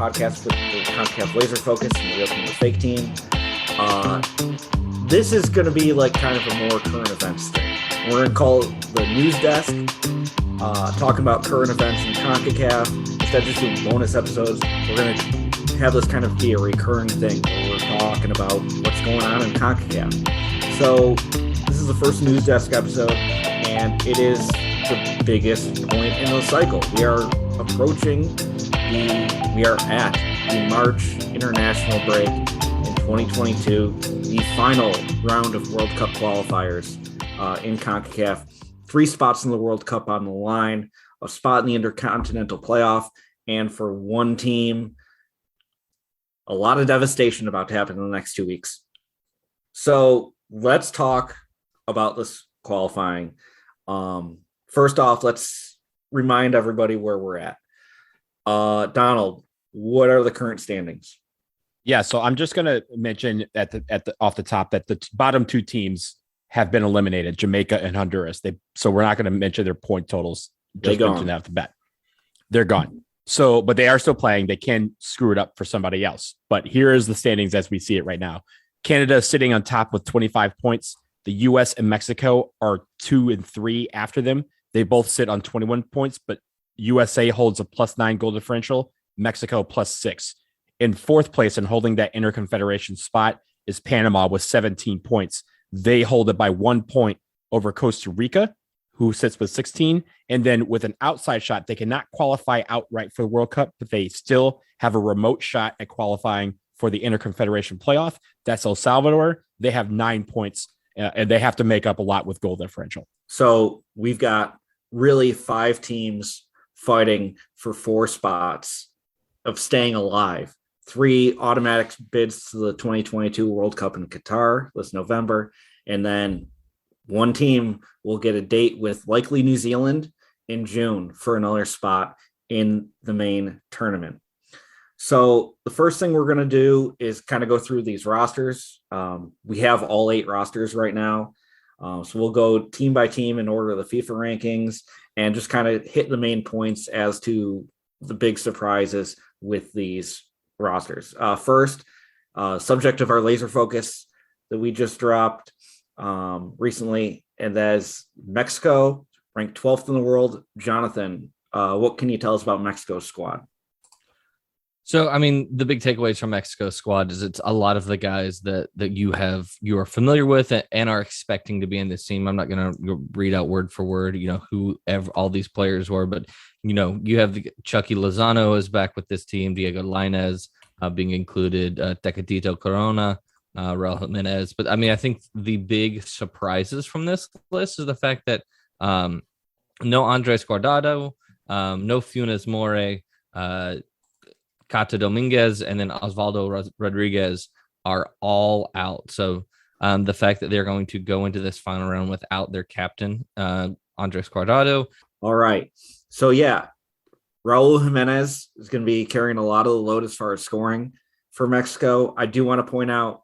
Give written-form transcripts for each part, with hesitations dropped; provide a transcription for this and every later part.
podcast with the Concacaf laser focus and the real team, the fake team. This is going to be like kind of a more current events thing. We're going to call it the news desk, talking about current events in Concacaf. Instead of just doing bonus episodes, we're going to have this kind of be a recurring thing where we're talking about what's going on in Concacaf. So this is the first news desk episode, and it is the biggest point in the cycle. We are at the March international break in 2022, the final round of World Cup qualifiers in CONCACAF. 3 spots in the World Cup on the line, a spot in the Intercontinental Playoff, and for one team, a lot of devastation about to happen in the next 2 weeks. So let's talk about this qualifying. First off, let's remind everybody where we're at. Donald, what are the current standings? Yeah, so I'm just going to mention at the off the top that the bottom 2 teams have been eliminated, Jamaica and Honduras. So we're not going to mention their point totals. Just mention that at the bet. They're gone. So, but they are still playing. They can screw it up for somebody else. But here is the standings as we see it right now. Canada is sitting on top with 25 points. The U.S. and Mexico are 2 and 3 after them. They both sit on 21 points, but USA holds a +9 goal differential, Mexico +6. In 4th place and holding that interconfederation spot is Panama with 17 points. They hold it by 1 point over Costa Rica, who sits with 16. And then with an outside shot, they cannot qualify outright for the World Cup, but they still have a remote shot at qualifying for the interconfederation playoff. That's El Salvador. They have 9 points, and they have to make up a lot with goal differential. So we've got really 5 teams fighting for 4 spots of staying alive. 3 automatic bids to the 2022 World Cup in Qatar this November. And then one team will get a date with likely New Zealand in June for another spot in the main tournament. So the first thing we're going to do is kind of go through these rosters. We have all 8 rosters right now. So we'll go team by team in order of the FIFA rankings and just kind of hit the main points as to the big surprises with these rosters. First, subject of our laser focus that we just dropped recently, and that is Mexico, ranked 12th in the world. Jonathan, what can you tell us about Mexico's squad? So, I mean, the big takeaways from Mexico's squad is it's a lot of the guys that you are familiar with and are expecting to be in this team. I'm not going to read out word for word, who all these players were, but, you have Chucky Lozano is back with this team, Diego Lainez being included, Tecatito Corona, Raul Jimenez. But, I mean, I think the big surprises from this list is the fact that no Andres Guardado, no Funes Mori, Cata Dominguez, and then Osvaldo Rodriguez are all out. So the fact that they're going to go into this final round without their captain, Andres Guardado. All right. So, yeah, Raul Jimenez is going to be carrying a lot of the load as far as scoring for Mexico. I do want to point out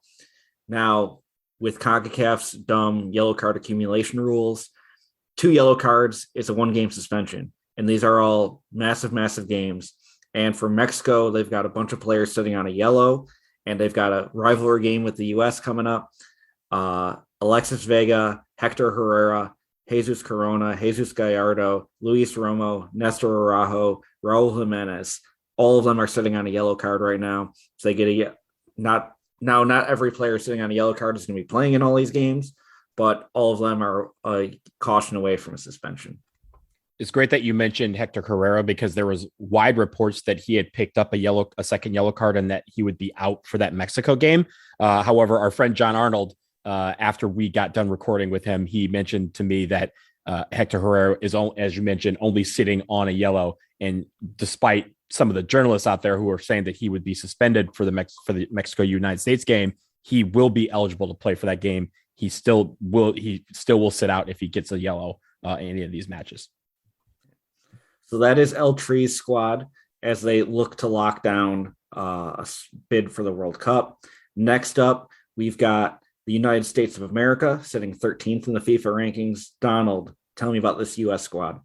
now with CONCACAF's dumb yellow card accumulation rules, 2 yellow cards is a 1-game suspension. And these are all massive, massive games. And for Mexico, they've got a bunch of players sitting on a yellow, and they've got a rivalry game with the U.S. coming up. Alexis Vega, Hector Herrera, Jesus Corona, Jesus Gallardo, Luis Romo, Nestor Araujo, Raul Jimenez. All of them are sitting on a yellow card right now. So they get not every player sitting on a yellow card is going to be playing in all these games, but all of them are a caution away from a suspension. It's great that you mentioned Hector Herrera because there was wide reports that he had picked up a second yellow card and that he would be out for that Mexico game. However, our friend John Arnold, after we got done recording with him, he mentioned to me that Hector Herrera is, as you mentioned, only sitting on a yellow. And despite some of the journalists out there who are saying that he would be suspended for the Mexico-United States game, he will be eligible to play for that game. He still will sit out if he gets a yellow in any of these matches. So that is El Tri's squad as they look to lock down a bid for the World Cup. Next up, we've got the United States of America sitting 13th in the FIFA rankings. Donald, tell me about this U.S. squad.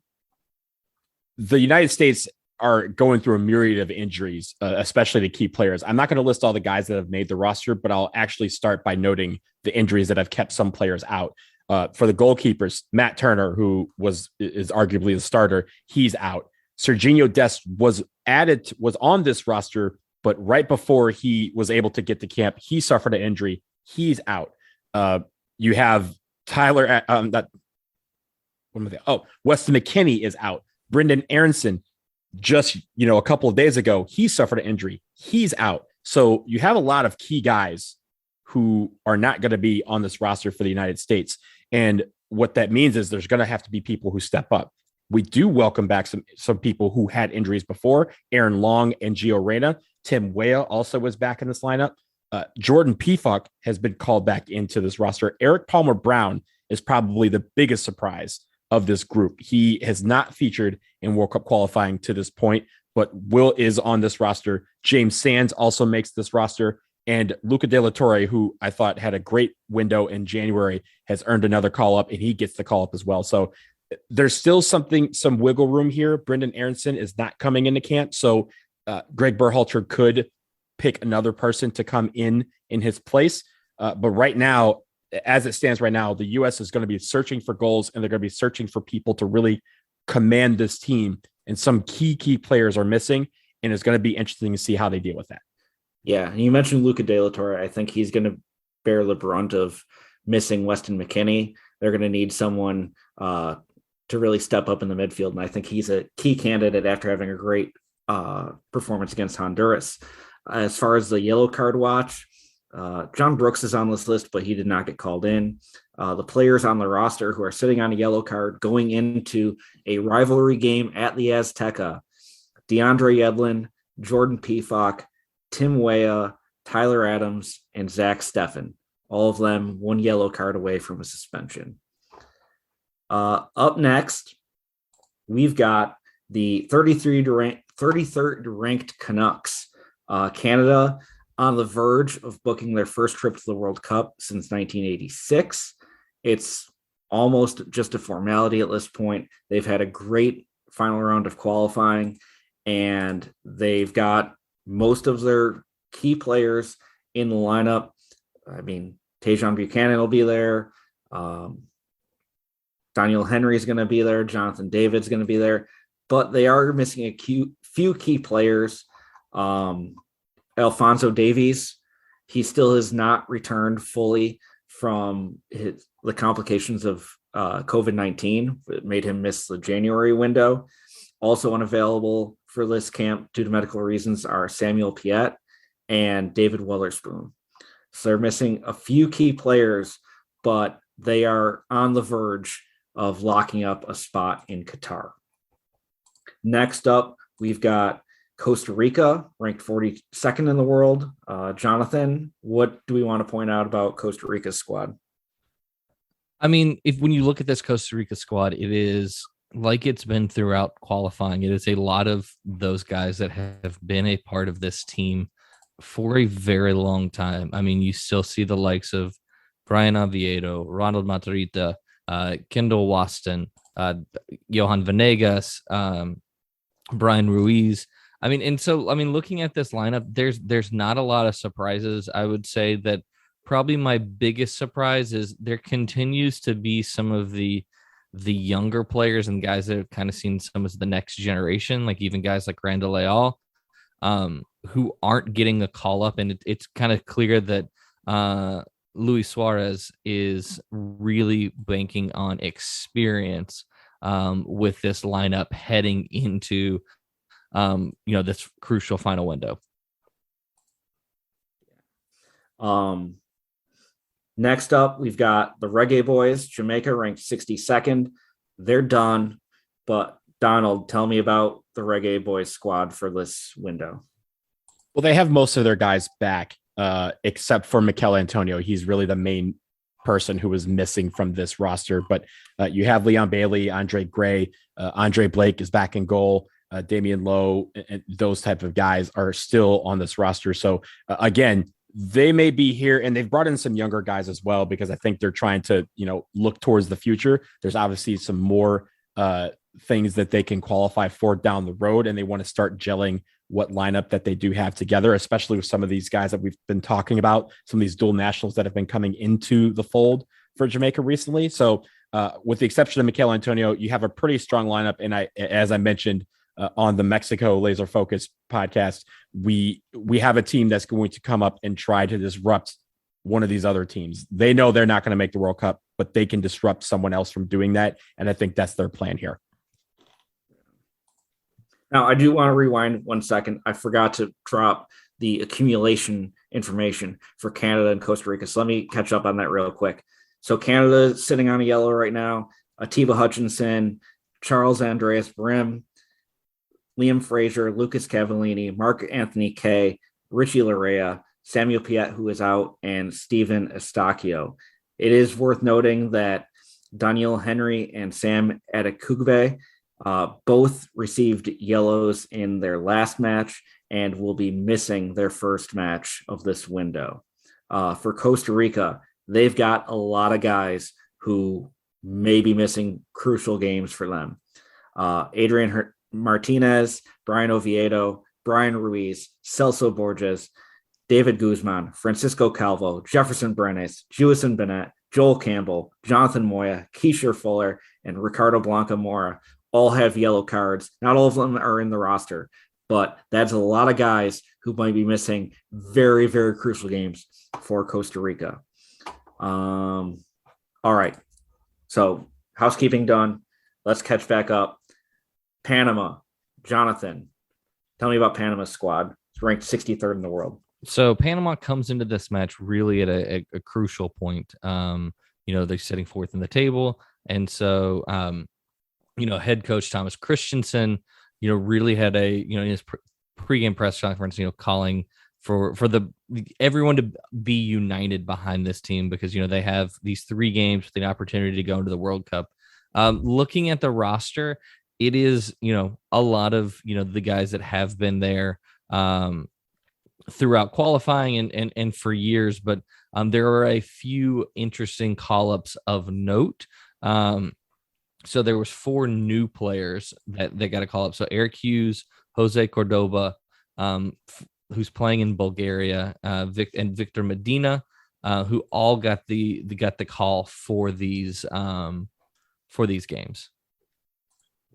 The United States are going through a myriad of injuries, especially the key players. I'm not going to list all the guys that have made the roster, but I'll actually start by noting the injuries that have kept some players out. For the goalkeepers, Matt Turner, who is arguably the starter, he's out. Serginho Dest was on this roster, but right before he was able to get to camp, he suffered an injury. He's out. You have Tyler. Weston McKennie is out. Brendan Aronson, just a couple of days ago, he suffered an injury. He's out. So you have a lot of key guys who are not going to be on this roster for the United States. And what that means is there's going to have to be people who step up. We do welcome back some people who had injuries before, Aaron Long and Gio Reyna. Tim Weah also was back in this lineup. Jordan Pefok has been called back into this roster. Eric Palmer Brown is probably the biggest surprise of this group. He has not featured in World Cup qualifying to this point, but is on this roster. James Sands also makes this roster. And Luca De La Torre, who I thought had a great window in January, has earned another call up, and he gets the call up as well. So there's still some wiggle room here. Brendan Aronson is not coming into camp. So Greg Berhalter could pick another person to come in his place. But right now, as it stands right now, the U.S. is going to be searching for goals, and they're going to be searching for people to really command this team. And some key players are missing, and it's going to be interesting to see how they deal with that. Yeah, you mentioned Luca De La Torre. I think he's going to bear the brunt of missing Weston McKennie. They're going to need someone to really step up in the midfield, and I think he's a key candidate after having a great performance against Honduras. As far as the yellow card watch, John Brooks is on this list, but he did not get called in. The players on the roster who are sitting on a yellow card going into a rivalry game at the Azteca: DeAndre Yedlin, Jordan Pefok, Tim Weah, Tyler Adams, and Zach Steffen. All of them one yellow card away from a suspension. Up next, we've got the 33rd ranked Canucks. Canada on the verge of booking their first trip to the World Cup since 1986. It's almost just a formality at this point. They've had a great final round of qualifying, and they've got most of their key players in the lineup. I mean, Tajon Buchanan will be there. Daniel Henry is going to be there. Jonathan David's going to be there. But they are missing a few key players. Alphonso Davies, he still has not returned fully from the complications of COVID-19. It made him miss the January window. Also unavailable for this camp due to medical reasons are Samuel Piette and David Weatherspoon. So they're missing a few key players, but they are on the verge of locking up a spot in Qatar. Next up, we've got Costa Rica, ranked 42nd in the world. Jonathan, what do we want to point out about Costa Rica's squad? I mean, when you look at this Costa Rica squad, it is like it's been throughout qualifying. It is a lot of those guys that have been a part of this team for a very long time. I mean, you still see the likes of Brian Oviedo, Ronald Matarrita, Kendall Waston, Johan Venegas, Brian Ruiz. I mean, and so, I mean, looking at this lineup, there's not a lot of surprises. I would say that probably my biggest surprise is there continues to be some of the younger players and guys that have kind of seen some of the next generation, like even guys like Randall Leal, who aren't getting a call up. And it's kind of clear that Luis Suarez is really banking on experience with this lineup heading into this crucial final window. Next up, we've got the Reggae Boys, Jamaica, ranked 62nd. They're done, but Donald, tell me about the Reggae Boys squad for this window. Well, they have most of their guys back, except for Mikel Antonio. He's really the main person who was missing from this roster, but you have Leon Bailey, Andre Gray, Andre Blake is back in goal. Damian Lowe and those type of guys are still on this roster. So again, they may be here, and they've brought in some younger guys as well, because I think they're trying to, look towards the future. There's obviously some more things that they can qualify for down the road, and they want to start gelling what lineup that they do have together, especially with some of these guys that we've been talking about, some of these dual nationals that have been coming into the fold for Jamaica recently. So with the exception of Michael Antonio, you have a pretty strong lineup. And as I mentioned on the Mexico Laser Focus podcast, we have a team that's going to come up and try to disrupt one of these other teams. They know they're not going to make the World Cup, but they can disrupt someone else from doing that. And I think that's their plan here. Now, I do want to rewind 1 second. I forgot to drop the accumulation information for Canada and Costa Rica. So let me catch up on that real quick. So Canada is sitting on a yellow right now. Atiba Hutchinson, Charles Andreas Brim, Liam Fraser, Lucas Cavallini, Mark Anthony Kay, Richie Larea, Samuel Piet, who is out, and Steven Estacio. It is worth noting that Daniel Henry and Sam Adekugbe both received yellows in their last match and will be missing their first match of this window. For Costa Rica, they've got a lot of guys who may be missing crucial games for them. Adrian Martinez, Brian Oviedo, Brian Ruiz, Celso Borges, David Guzman, Francisco Calvo, Jefferson Brenes, Jewison Bennett, Joel Campbell, Jonathan Moya, Keisha Fuller, and Ricardo Blanca Mora all have yellow cards. Not all of them are in the roster, but that's a lot of guys who might be missing very, very crucial games for Costa Rica. All right. So housekeeping done. Let's catch back up. Panama, Jonathan, tell me about Panama's squad. It's ranked 63rd in the world. So Panama comes into this match really at a crucial point. They're sitting fourth in the table. And so, head coach Thomas Christensen, really had in his pregame press conference, calling for everyone to be united behind this team because, they have these 3 games with the opportunity to go into the World Cup. Looking at the roster, it is, a lot of, the guys that have been there throughout qualifying and for years, but there are a few interesting call-ups of note. So there was 4 new players that they got to call up. So Eric Hughes, Jose Cordoba, who's playing in Bulgaria, and Victor Medina, who all got the call for these games.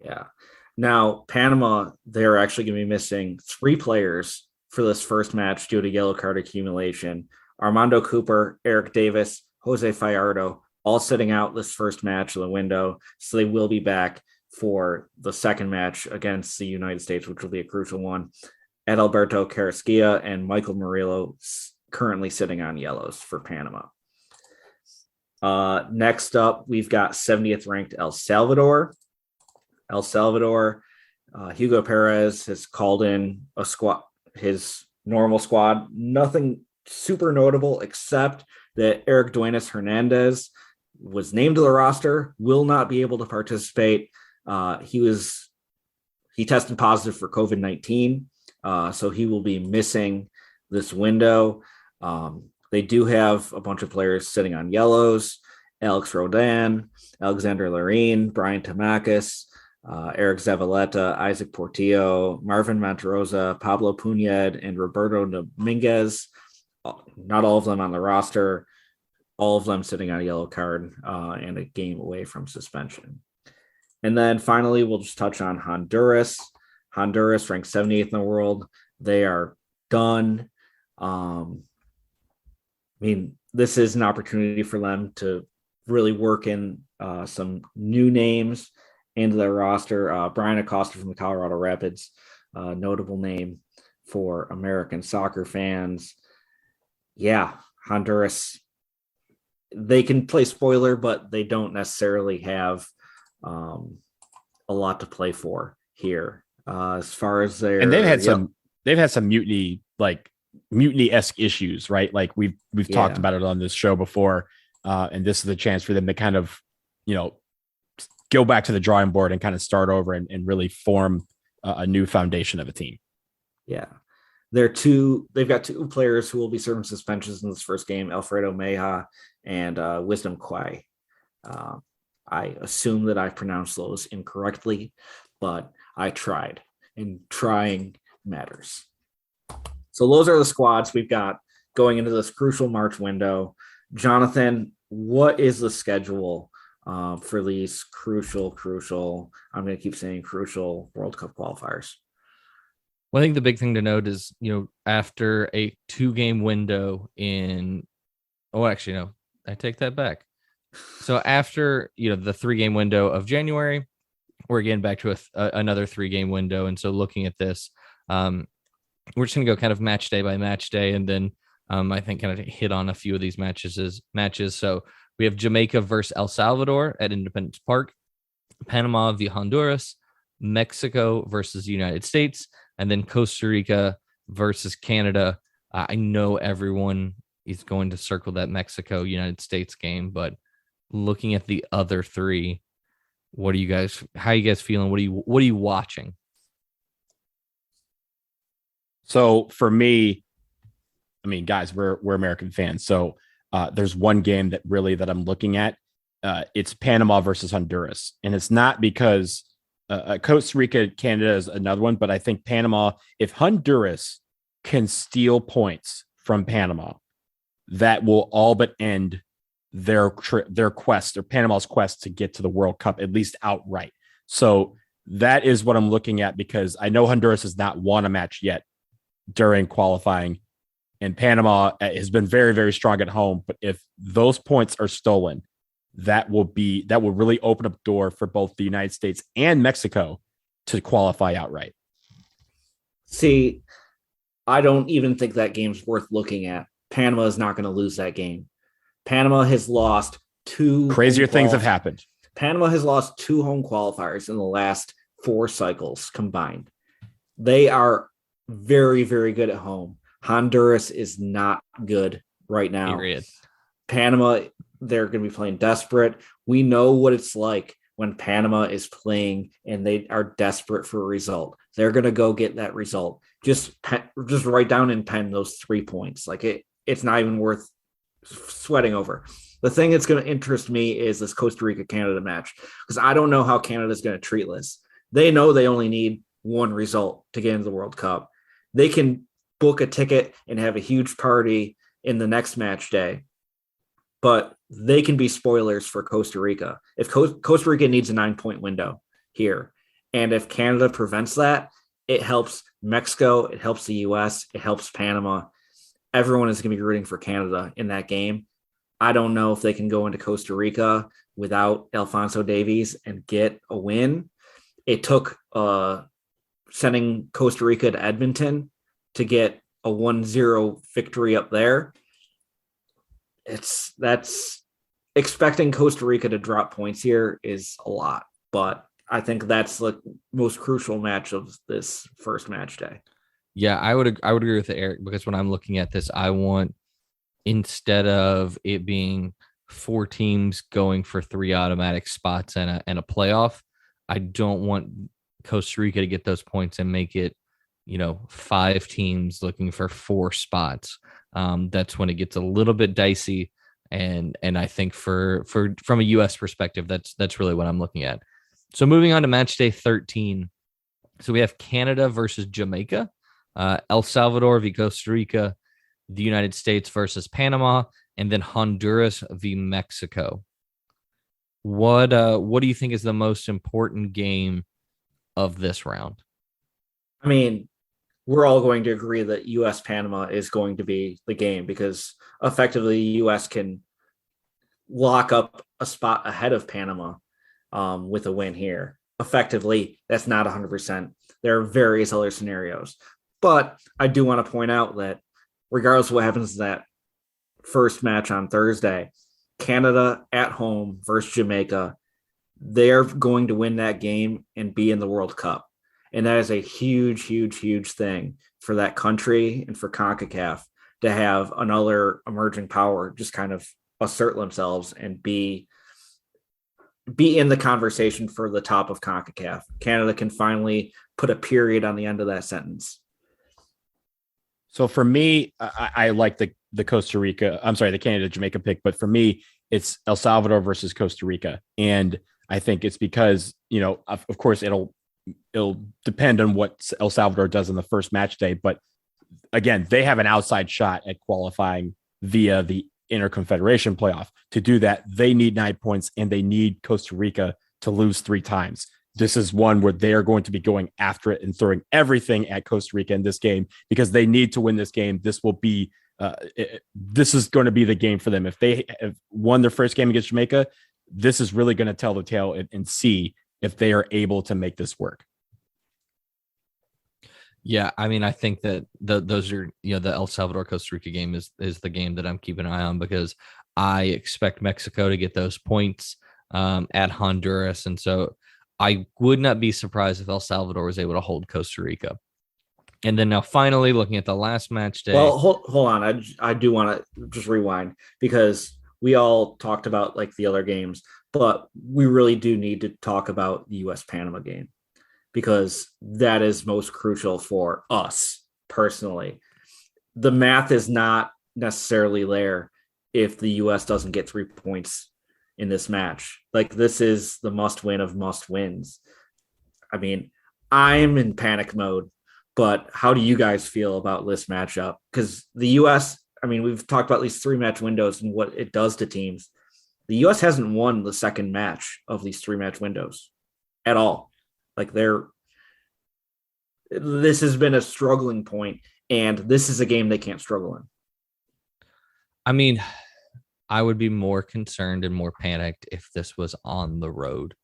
Yeah. Now Panama, they're actually going to be missing 3 players for this first match due to yellow card accumulation. Armando Cooper, Eric Davis, Jose Fallardo, all sitting out this first match of the window. So they will be back for the second match against the United States, which will be a crucial one. Adalberto Carrasquilla and Michael Murillo currently sitting on yellows for Panama. Next up, we've got 70th ranked El Salvador. Hugo Perez has called in a squad, his normal squad. Nothing super notable except that Eric Duenas Hernandez was named to the roster, will not be able to participate. He tested positive for COVID-19, so he will be missing this window. They do have a bunch of players sitting on yellows: Alex Rodan, Alexander Larine, Brian Tamakis, Eric Zavaleta, Isaac Portillo, Marvin Monterosa, Pablo Puned, and Roberto Dominguez. Not all of them on the roster, all of them sitting on a yellow card and a game away from suspension. And then finally, we'll just touch on Honduras. Honduras ranked 78th in the world. They are done. This is an opportunity for them to really work in some new names into their roster. Brian Acosta from the Colorado Rapids, notable name for American soccer fans. Yeah, Honduras, they can play spoiler, but they don't necessarily have a lot to play for here. As far as their, and they've had some mutiny-esque issues, right? Like we've talked about it on this show before, and this is the chance for them to kind of, go back to the drawing board and kind of start over and really form a new foundation of a team. Yeah. They've got 2 players who will be serving suspensions in this first game, Alfredo Meja and Wisdom Kwai. I assume that I pronounced those incorrectly, but I tried, and trying matters. So those are the squads we've got going into this crucial March window. Jonathan, what is the schedule for these crucial, I'm going to keep saying crucial World Cup qualifiers? Well, I think the big thing to note is, after a 2-game window no, I take that back. So after, the 3-game window of January, we're again back to another 3-game window. And so looking at this, we're just going to go kind of match day by match day. And then I think kind of hit on a few of these matches. So we have Jamaica versus El Salvador at Independence Park, Panama v Honduras, Mexico versus the United States, and then Costa Rica versus Canada. I know everyone is going to circle that Mexico-United States game, but looking at the other 3, how are you guys feeling? What are you watching? So for me, I mean, guys, we're American fans. So there's one game that I'm looking at. It's Panama versus Honduras. And it's not because Costa Rica, Canada is another one, but I think Panama, if Honduras can steal points from Panama, that will all but end their quest, or Panama's quest to get to the World Cup, at least outright. So that is what I'm looking at, because I know Honduras has not won a match yet during qualifying, and Panama has been very, very strong at home. But if those points are stolen, that will really open up door for both the United States and Mexico to qualify outright. See, I don't even think that game's worth looking at. Panama is not going to lose that game. Panama has lost 2. Crazier things have happened. Panama has lost 2 home qualifiers in the last 4 cycles combined. They are very, very good at home. Honduras is not good right now. Period. Panama, they're going to be playing desperate. We know what it's like when Panama is playing and they are desperate for a result. They're going to go get that result. Just write down and pen those 3 points. Like it's not even worth sweating over. The thing that's going to interest me is this Costa Rica-Canada match, because I don't know how Canada's going to treat this. They know they only need 1 result to get into the World Cup. They can book a ticket and have a huge party in the next match day, but they can be spoilers for Costa Rica. If Costa Rica needs a 9-point window here, and if Canada prevents that, it helps Mexico, it helps the US, it helps Panama. Everyone is going to be rooting for Canada in that game. I don't know if they can go into Costa Rica without Alphonso Davies and get a win. It took sending Costa Rica to Edmonton to get a 1-0 victory up there. That's expecting Costa Rica to drop points here is a lot, but I think that's the most crucial match of this first match day. Yeah, I would agree with Eric, because when I'm looking at this, I want, instead of it being 4 teams going for 3 automatic spots and a playoff, I don't want Costa Rica to get those points and make it, 5 teams looking for 4 spots. That's when it gets a little bit dicey. And I think from a US perspective, that's really what I'm looking at. So moving on to match day 13. So we have Canada versus Jamaica, El Salvador v Costa Rica, the United States versus Panama, and then Honduras v Mexico. What do you think is the most important game of this round? I mean, we're all going to agree that US Panama is going to be the game, because effectively the US can lock up a spot ahead of Panama with a win here. Effectively, that's not 100%. There are various other scenarios. But I do want to point out that regardless of what happens in that first match on Thursday, Canada at home versus Jamaica, they're going to win that game and be in the World Cup. And that is a huge, huge, huge thing for that country and for CONCACAF to have another emerging power just kind of assert themselves and be in the conversation for the top of CONCACAF. Canada can finally put a period on the end of that sentence. So for me, I like the Canada Jamaica pick, but for me, it's El Salvador versus Costa Rica. And I think it's because, of course, it'll depend on what El Salvador does in the first match day. But again, they have an outside shot at qualifying via the Interconfederation playoff. To do that, they need 9 points, and they need Costa Rica to lose 3 times. This is one where they are going to be going after it and throwing everything at Costa Rica in this game because they need to win this game. This will be this is going to be the game for them. If they have won their first game against Jamaica, this is really going to tell the tale and see if they are able to make this work. Yeah, I mean, I think that those are, the El Salvador Costa Rica game is the game that I'm keeping an eye on because I expect Mexico to get those points at Honduras, and so I would not be surprised if El Salvador was able to hold Costa Rica. And then now, finally, looking at the last match day. Well, hold on, I do want to just rewind because we all talked about like the other games, but we really do need to talk about the U.S. Panama game, because that is most crucial for us personally. The math is not necessarily there if the U.S. doesn't get 3 points in this match. Like, this is the must win of must wins. I mean, I'm in panic mode, but how do you guys feel about this matchup? Because the U.S., I mean, we've talked about these 3 match windows and what it does to teams. The U.S. hasn't won the second match of these 3 match windows at all. Like, this has been a struggling point, and this is a game they can't struggle in. I mean, I would be more concerned and more panicked if this was on the road,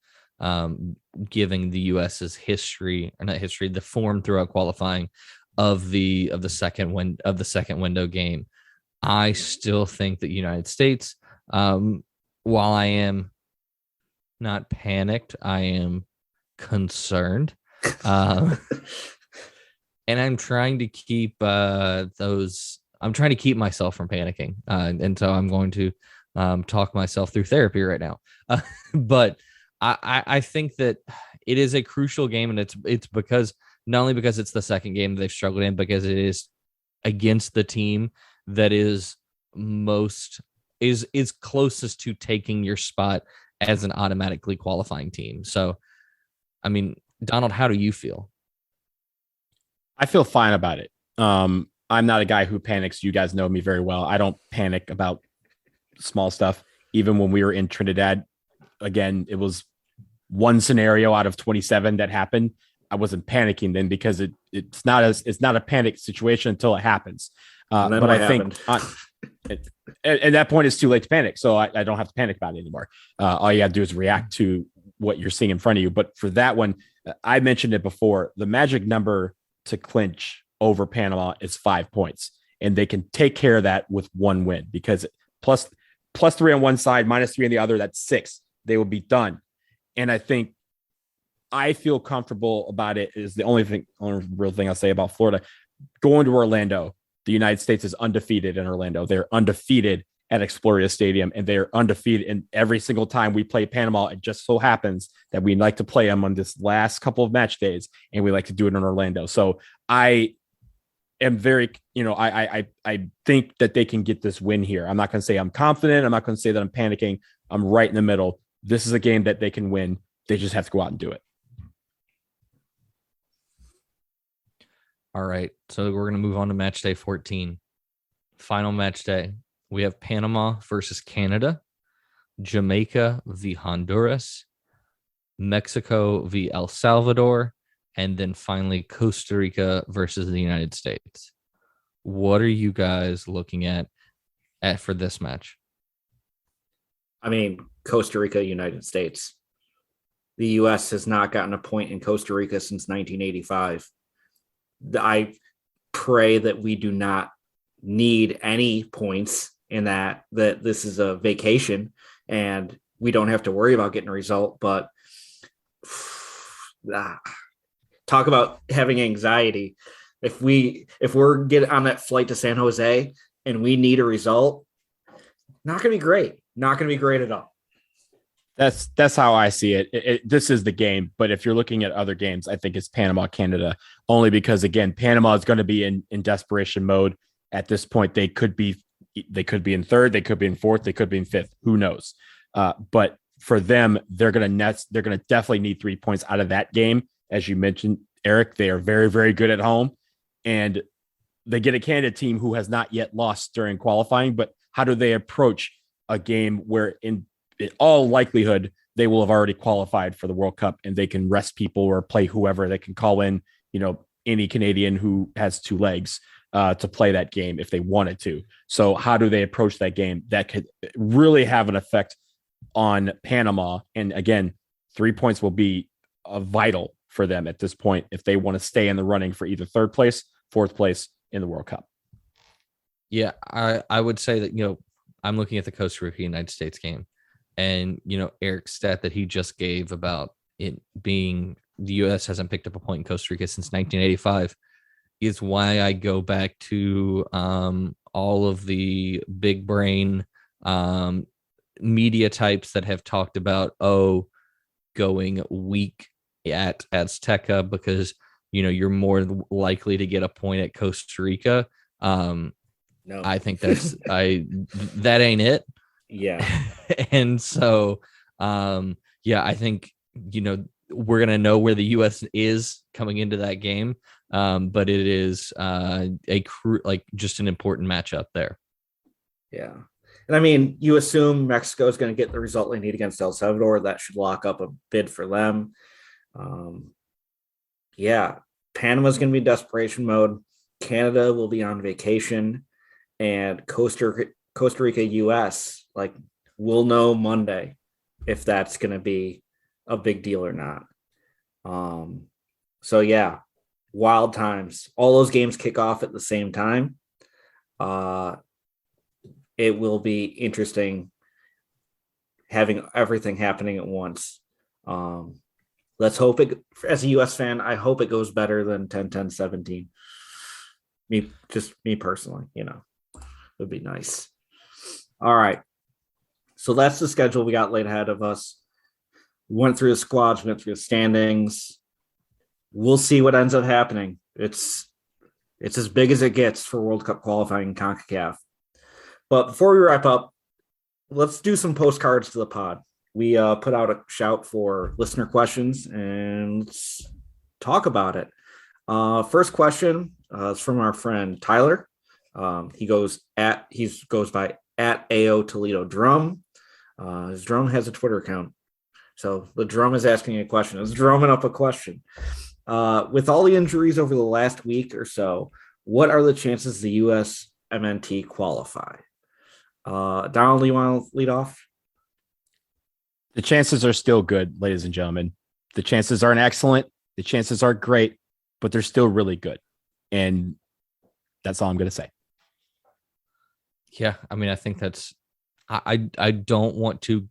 giving the U.S.'s the form throughout qualifying of the second window game. I still think that United States, while I am not panicked, I am concerned. And I'm trying to keep I'm trying to keep myself from panicking. And so I'm going to talk myself through therapy right now. But I think that it is a crucial game, and it's because not only because it's the second game that they've struggled in, because it is against the team that is closest to taking your spot as an automatically qualifying team. So, I mean, Donald, how do you feel? I feel fine about it. I'm not a guy who panics. You guys know me very well. I don't panic about small stuff. Even when we were in Trinidad, again, it was one scenario out of 27 that happened. I wasn't panicking then because it's not a panic situation until it happens. But I think at that point it's too late to panic. So I don't have to panic about it anymore. All you got to do is react to what you're seeing in front of you. But for that one, I mentioned it before, the magic number to clinch over Panama is 5 points, and they can take care of that with one win, because plus 3 on one side, minus 3 on the other, that's 6. They will be done. And I think I feel comfortable about it. Is the only real thing I'll say about Florida. Going to Orlando, the United States is undefeated in Orlando. They're undefeated at Exploria Stadium, and they're undefeated in every single time we play Panama. It just so happens that we like to play them on this last couple of match days, and we like to do it in Orlando. So I am very, I think that they can get this win here. I'm not going to say I'm confident. I'm not going to say that I'm panicking. I'm right in the middle. This is a game that they can win. They just have to go out and do it. All right. So we're going to move on to match day 14. Final match day. We have Panama versus Canada, Jamaica v. Honduras, Mexico v. El Salvador, and then finally Costa Rica versus the United States. What are you guys looking at for this match? I mean, Costa Rica, United States. The U.S. has not gotten a point in Costa Rica since 1985. I pray that we do not need any points in that this is a vacation and we don't have to worry about getting a result. But talk about having anxiety. If we're get on that flight to San Jose and we need a result, not going to be great. Not going to be great at all. That's how I see it. This is the game. But if you're looking at other games, I think it's Panama, Canada, only because, again, Panama is going to be in desperation mode at this point. They could be They could be in third, they could be in fourth, they could be in fifth. Who knows? But for them, they're going to definitely need 3 points out of that game. As you mentioned, Eric, they are very, very good at home, and they get a Canada team who has not yet lost during qualifying. But how do they approach a game where in all likelihood, they will have already qualified for the World Cup and they can rest people or play whoever? They can call in, any Canadian who has 2 legs to play that game if they wanted to. So how do they approach that game? That could really have an effect on Panama. And again, 3 points will be vital for them at this point if they want to stay in the running for either third place, fourth place in the World Cup. Yeah, I would say that, I'm looking at the Costa Rica United States game, and, Eric's stat that he just gave about it being the U.S. hasn't picked up a point in Costa Rica since 1985 is why I go back to all of the big brain media types that have talked about, going weak at Azteca because, you're more likely to get a point at Costa Rica. No, I think that ain't it. Yeah. And so, I think, we're going to know where the U.S. is coming into that game. But it is just an important matchup there. Yeah. And I mean, you assume Mexico is going to get the result they need against El Salvador. That should lock up a bid for them. Panama's going to be in desperation mode. Canada will be on vacation, and Costa Rica, US, we'll know Monday if that's going to be a big deal or not. Wild times. All those games kick off at the same time. It will be interesting having everything happening at once. Let's hope it, as a US fan, I hope it goes better than 10-10-17. Me personally, it would be nice. All right. So that's the schedule we got laid ahead of us. We went through the squads, went through the standings. We'll see what ends up happening. It's as big as it gets for World Cup qualifying in CONCACAF. But before we wrap up, let's do some postcards to the pod. We put out a shout for listener questions, and let's talk about it. First question is from our friend Tyler. He goes by @AO Toledo Drum. His drum has a Twitter account. So the drum is asking a question. It's drumming up a question. With all the injuries over the last week or so, what are the chances the USMNT qualify? Donald, do you want to lead off? The chances are still good, ladies and gentlemen. The chances aren't excellent. The chances aren't great, but they're still really good. And that's all I'm going to say. Yeah. I mean, I think I don't want to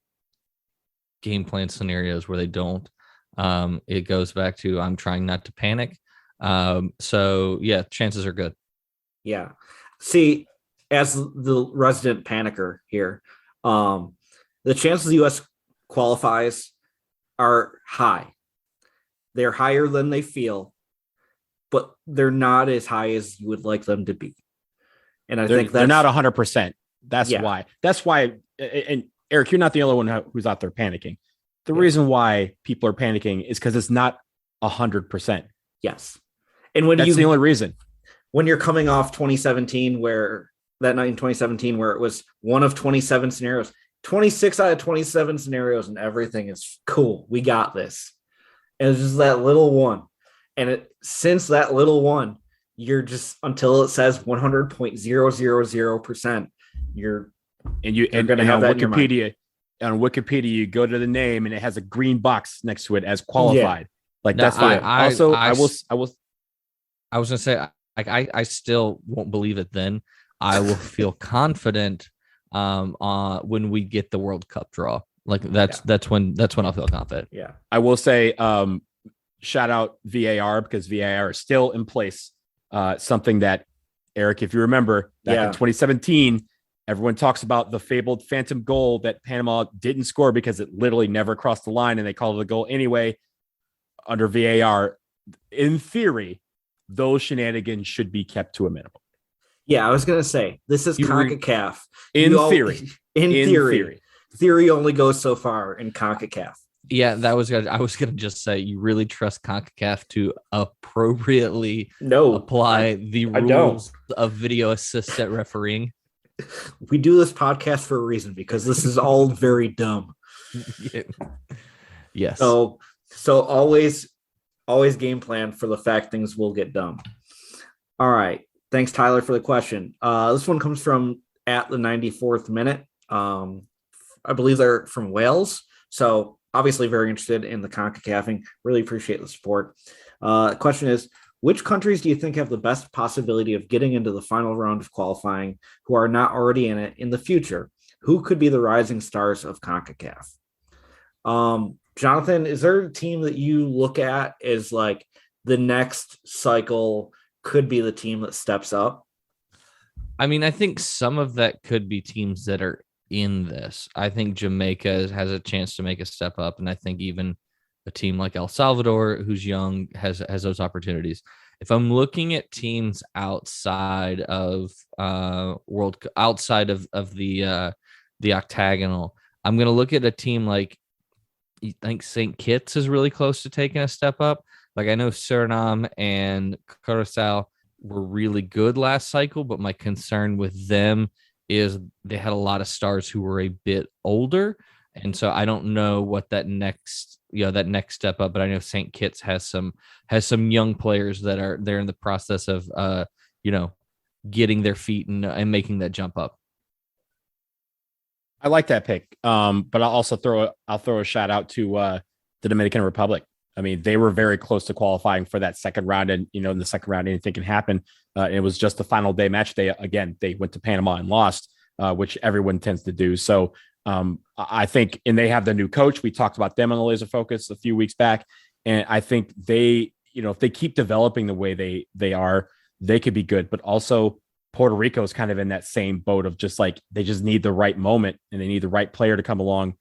game plan scenarios where they don't. It goes back to, I'm trying not to panic. Chances are good. Yeah. See, as the resident panicker here, the chances the U.S. qualifies are high. They're higher than they feel, but they're not as high as you would like them to be. And I think they're not 100%. That's why. And Eric, you're not the only one who's out there panicking. The reason why people are panicking is because it's not 100%. Yes. And that's the only reason. When you're coming off 2017, where that night in 2017, where it was one of 27 scenarios, 26 out of 27 scenarios, and everything is cool. We got this. And it's just that little one. And since that little one, you're just, until it says 100.000%, you're going to have that Wikipedia. On Wikipedia, you go to the name and it has a green box next to it as qualified. That's fine. I was going to say, I still won't believe it then. I will feel confident when we get the World Cup draw. That's when I'll feel confident. Yeah. I will say shout out VAR, because VAR is still in place. Something that, Eric, if you remember back in 2017, everyone talks about the fabled phantom goal that Panama didn't score because it literally never crossed the line and they called it a goal anyway. Under VAR, in theory, those shenanigans should be kept to a minimum. Yeah, I was gonna say this is CONCACAF. In theory. In theory. Theory only goes so far in CONCACAF. Yeah, I was gonna just say, you really trust CONCACAF to appropriately apply the rules of video assistant refereeing? We do this podcast for a reason, because this is all very dumb. Yes. So always game plan for the fact things will get dumb. All right. Thanks, Tyler, for the question. This one comes from at the 94th minute. I believe they're from Wales. So obviously very interested in the CONCACAFing. Really appreciate the support. Question is, which countries do you think have the best possibility of getting into the final round of qualifying who are not already in it in the future? Who could be the rising stars of CONCACAF? Jonathan, is there a team that you look at as like the next cycle could be the team that steps up? I mean, I think some of that could be teams that are in this. I think Jamaica has a chance to make a step up, and I think even a team like El Salvador, who's young, has those opportunities. If I'm looking at teams outside of outside of the octagonal, I'm going to look at a team like, I think St. Kitts is really close to taking a step up. Like, I know Suriname and Curacao were really good last cycle, but my concern with them is they had a lot of stars who were a bit older. And so I don't know what that next step up, but I know St. Kitts has some young players that are they're in the process of getting their feet and making that jump up. I like that pick. But I'll also throw a shout out to the Dominican Republic. I mean, they were very close to qualifying for that second round, and in the second round, anything can happen. It was just the final day match. They went to Panama and lost, which everyone tends to do. So I think, and they have the new coach. We talked about them on the Laser Focus a few weeks back, and I think they, if they keep developing the way they are, they could be good. But also, Puerto Rico is kind of in that same boat of just like, they just need the right moment and they need the right player to come along.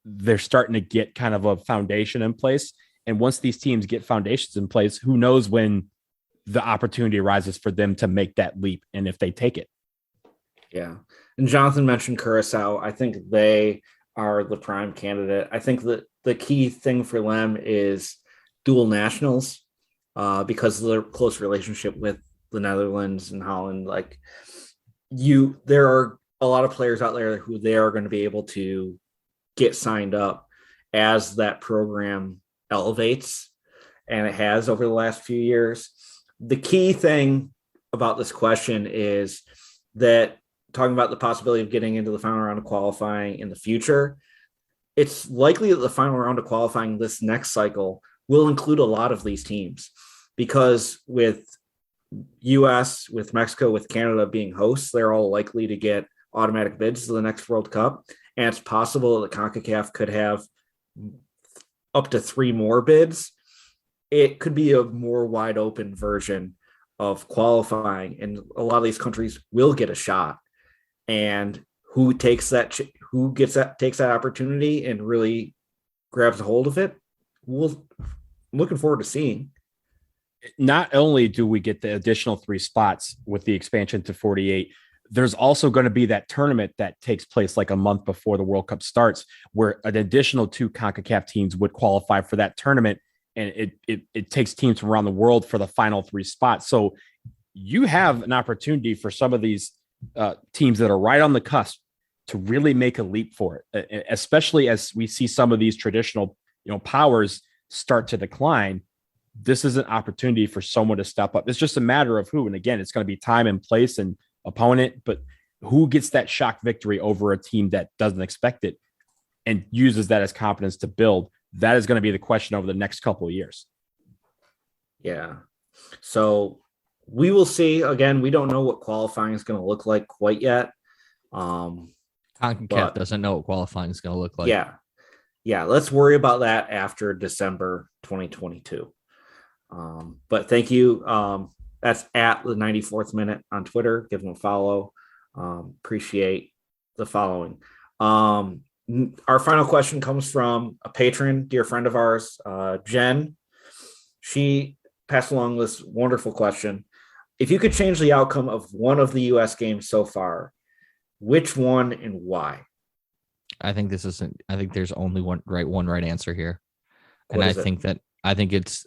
They're starting to get kind of a foundation in place. And once these teams get foundations in place, who knows when the opportunity arises for them to make that leap and if they take it. Yeah. And Jonathan mentioned Curacao. I think they are the prime candidate. I think that the key thing for them is dual nationals, because of their close relationship with the Netherlands and Holland. Like, there are a lot of players out there who they are going to be able to get signed up as that program elevates, and it has over the last few years. The key thing about this question is that, talking about the possibility of getting into the final round of qualifying in the future, it's likely that the final round of qualifying this next cycle will include a lot of these teams, because with US, with Mexico, with Canada being hosts, they're all likely to get automatic bids to the next World Cup. And it's possible that CONCACAF could have up to 3 more bids. It could be a more wide open version of qualifying, and a lot of these countries will get a shot. And who takes that opportunity and really grabs a hold of it, I'm looking forward to seeing. Not only do we get the additional 3 spots with the expansion to 48, there's also going to be that tournament that takes place like a month before the World Cup starts, where an additional 2 CONCACAF teams would qualify for that tournament. And it takes teams from around the world for the final 3 spots. So you have an opportunity for some of these teams that are right on the cusp to really make a leap for it, especially as we see some of these traditional, powers start to decline. This is an opportunity for someone to step up. It's just a matter of who. And again, it's going to be time and place and opponent, but who gets that shock victory over a team that doesn't expect it and uses that as confidence to build. That is going to be the question over the next couple of years. Yeah. So we will see. Again, we don't know what qualifying is going to look like quite yet. CONCACAF doesn't know what qualifying is going to look like. Yeah. Let's worry about that after December 2022. But thank you. That's at the 94th minute on Twitter. Give them a follow. Appreciate the following. Our final question comes from a patron, dear friend of ours, Jen. She passed along this wonderful question. if you could change the outcome of one of the U.S. games so far, which one and why? I think there's only one right answer here. What And is it? I think it's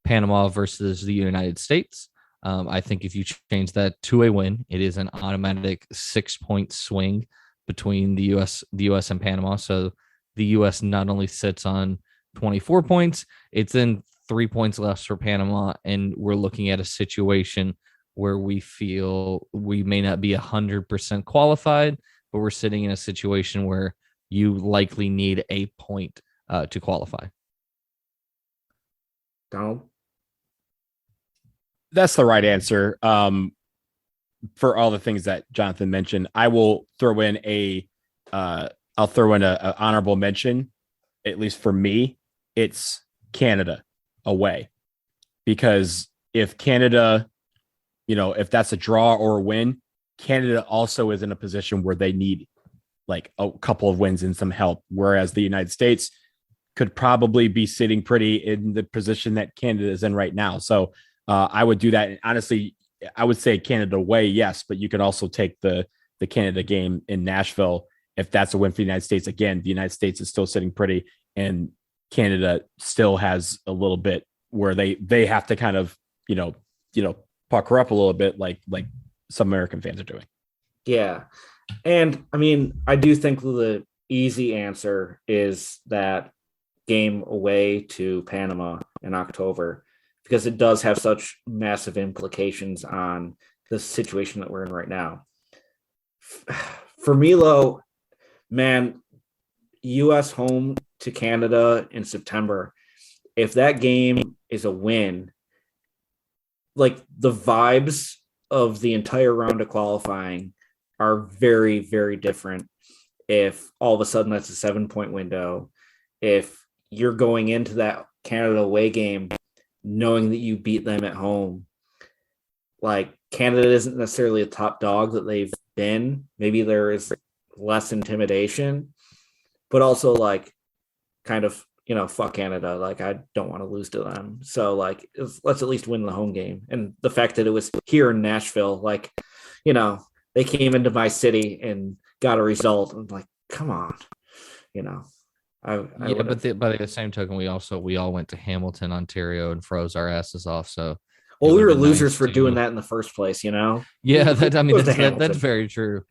Panama versus the United States. I think if you change that to a win, it is an automatic 6-point swing between the US and Panama. So the US not only sits on 24 points, it's in 3 points less for Panama, and we're looking at a situation where we feel we may not be 100% qualified, but we're sitting in a situation where you likely need a point to qualify. Donald? That's the right answer. For all the things that Jonathan mentioned, I will throw in I'll throw in a honorable mention. At least for me, it's Canada away, because if Canada, if that's a draw or a win, Canada also is in a position where they need like a couple of wins and some help, whereas the United States could probably be sitting pretty in the position that Canada is in right now. So I would do that. And honestly, I would say Canada away, yes, but you can also take the Canada game in Nashville. If that's a win for the United States, again, the United States is still sitting pretty, and Canada still has a little bit where they have to kind of, pucker up a little bit like some American fans are doing. Yeah. And I mean, I do think the easy answer is that game away to Panama in October, because it does have such massive implications on the situation that we're in right now. For Milo, man, US home to Canada in September, if that game is a win, like the vibes of the entire round of qualifying are very, very different. If all of a sudden that's a 7-point window, if you're going into that Canada away game knowing that you beat them at home, like Canada isn't necessarily a top dog that they've been. Maybe there is less intimidation, but also like kind of, fuck Canada. Like I don't want to lose to them. So like, let's at least win the home game. And the fact that it was here in Nashville, like, they came into my city and got a result. I'm like, come on, But by the same token, we all went to Hamilton, Ontario, and froze our asses off. So, well, we were losers for doing that in the first place, Yeah, that's very true.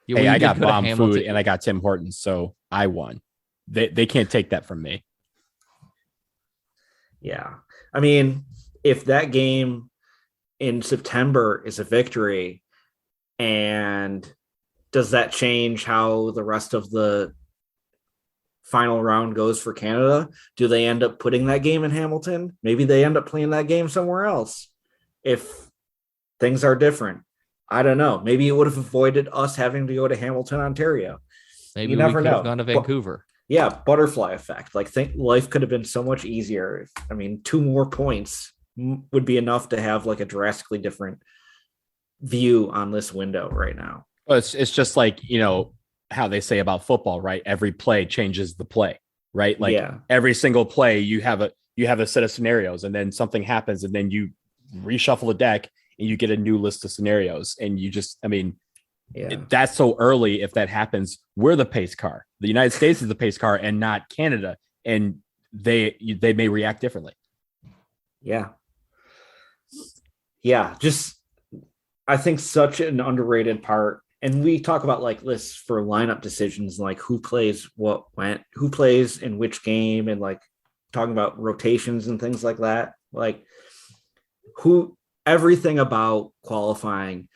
Yeah, hey, I got bomb food and I got Tim Hortons, so I won. They can't take that from me. Yeah, I mean, if that game in September is a victory, and does that change how the rest of the final round goes for Canada? Do they end up putting that game in Hamilton? Maybe they end up playing that game somewhere else. If things are different, I don't know. Maybe it would have avoided us having to go to Hamilton, Ontario. Maybe you never know. Gone to Vancouver. Yeah, butterfly effect. Like, think life could have been so much easier. I mean, 2 more points would be enough to have like a drastically different view on this window right now. Well, it's just like, how they say about football, right? Every play changes the play, right? Like every single play, you have a set of scenarios, and then something happens, and then you reshuffle the deck and you get a new list of scenarios. And you just, that's so early. If that happens, we're the pace car. The United States is the pace car and not Canada. And they may react differently. Yeah. Just, I think such an underrated part. And we talk about like lists for lineup decisions, like who plays who plays in which game, and like talking about rotations and things like that. Like everything about qualifying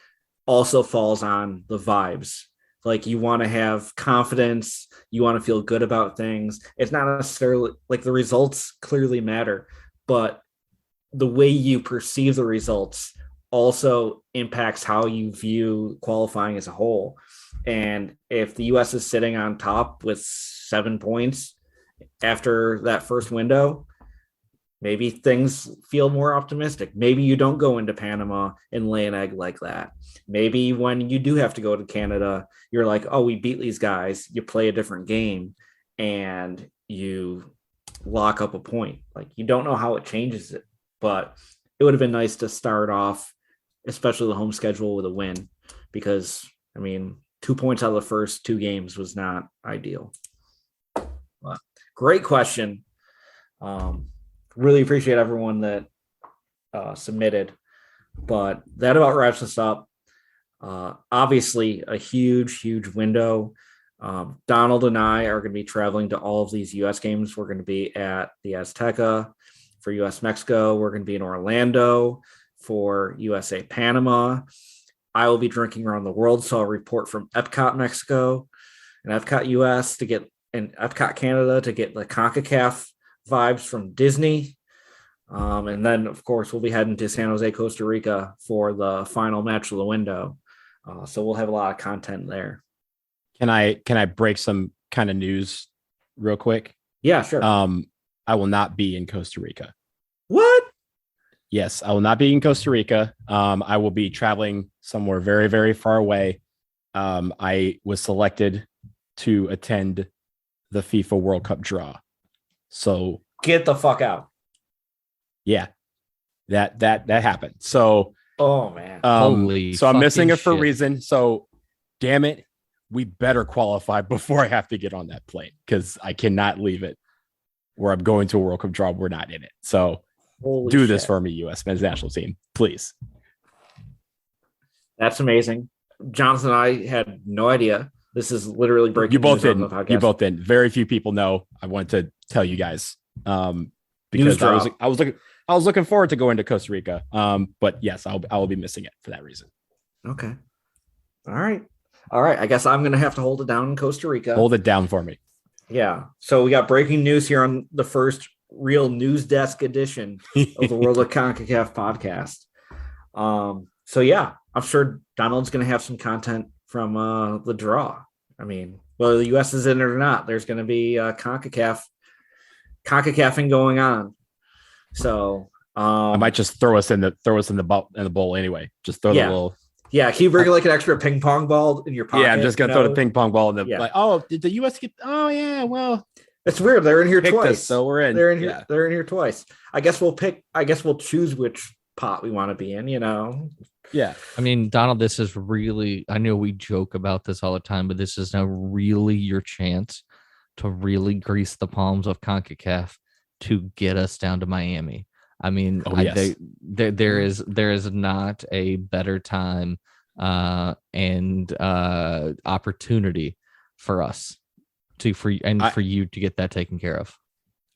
also falls on the vibes. Like you want to have confidence, you want to feel good about things. It's not necessarily like the results clearly matter, but the way you perceive the results also impacts how you view qualifying as a whole. And if the US is sitting on top with 7 points after that first window, maybe things feel more optimistic. Maybe you don't go into Panama and lay an egg like that. Maybe when you do have to go to Canada, you're like, oh, we beat these guys. You play a different game and you lock up a point. Like, you don't know how it changes it, but it would have been nice to start off especially the home schedule with a win, because, I mean, 2 points out of the first 2 games was not ideal. But great question. Really appreciate everyone that submitted, but that about wraps us up. Obviously, a huge window. Donald and I are going to be traveling to all of these U.S. games. We're going to be at the Azteca for U.S. Mexico. We're going to be in Orlando for USA Panama. I will be drinking around the world, so I'll report from Epcot Mexico and Epcot US and Epcot Canada to get the CONCACAF vibes from Disney. And then, of course, we'll be heading to San Jose, Costa Rica for the final match of the window. So we'll have a lot of content there. Can I break some kind of news real quick? Yeah, sure. I will not be in Costa Rica. What? Yes, I will not be in Costa Rica. I will be traveling somewhere very, very far away. I was selected to attend the FIFA World Cup draw. So get the fuck out. Yeah, that happened. So, oh man, holy! So I'm missing it for a shit. reason. So, damn it, we better qualify before I have to get on that plane, because I cannot leave it where I'm going to a World Cup draw. We're not in it. So do this for me, U.S. men's national team, please. That's amazing. Jonathan and I had no idea. This is literally breaking you both news didn't. on the podcast. You both didn't. Very few people know. I wanted to tell you guys because I was looking forward to going to Costa Rica. But yes, I will be missing it for that reason. Okay. All right. I guess I'm gonna have to hold it down in Costa Rica. Hold it down for me. Yeah. So we got breaking news here on the first real news desk edition of the World of Concacaf podcast. So yeah, I'm sure Donald's gonna have some content from the draw. I mean, whether the US is in it or not, there's gonna be CONCACAFing going on. So I might just throw us in the bowl anyway. Just throw the little. Yeah, can you bring like an extra ping pong ball in your pocket? Yeah, I'm just gonna throw the ping pong ball in the like. Oh, did the U.S. get? Oh yeah, well, it's weird. They're in here twice, so we're in. They're in here. They're in here twice. I guess we'll choose which pot we want to be in. You know. Yeah, I mean, Donald, this is really. I know we joke about this all the time, but this is now really your chance to really grease the palms of CONCACAF to get us down to Miami. I mean, there is not a better time and opportunity for us for you to get that taken care of.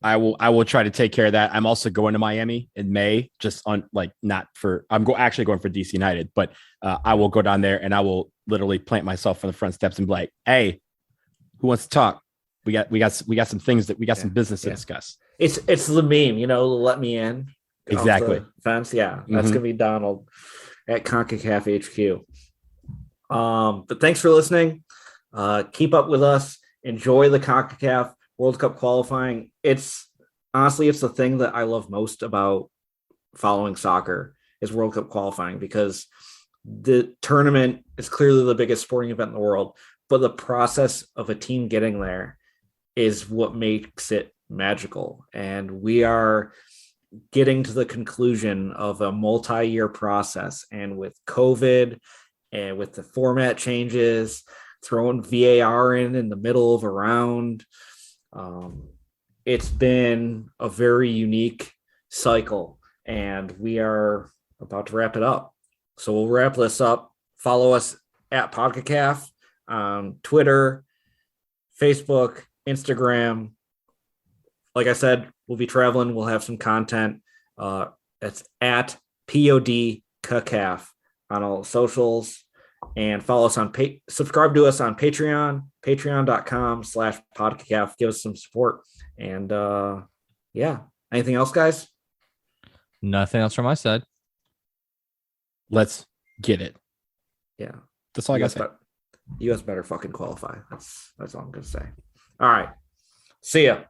I will try to take care of that. I'm also going to Miami in May, just on actually going for DC United, but I will go down there and I will literally plant myself on the front steps and be like, hey, who wants to talk? We got some things some business to discuss. It's the meme, let me in. Exactly. Fence. Yeah. That's going to be Donald at CONCACAF HQ. But thanks for listening. Keep up with us. Enjoy the CONCACAF World Cup qualifying. It's the thing that I love most about following soccer is World Cup qualifying, because the tournament is clearly the biggest sporting event in the world, but the process of a team getting there is what makes it magical. And we are getting to the conclusion of a multi-year process. And with COVID and with the format changes, throwing VAR in the middle of a round, it's been a very unique cycle, and we are about to wrap it up. So we'll wrap this up. Follow us at POSTCARDS on Twitter, Facebook, Instagram. Like I said, we'll be traveling. We'll have some content. It's at PODCACAF on all socials, and follow us on subscribe to us on Patreon, patreon.com/PODCACAF. Give us some support. And anything else, guys? Nothing else from my side. Let's get it. Yeah. That's all I got to say. US better fucking qualify. That's all I'm going to say. All right. See ya.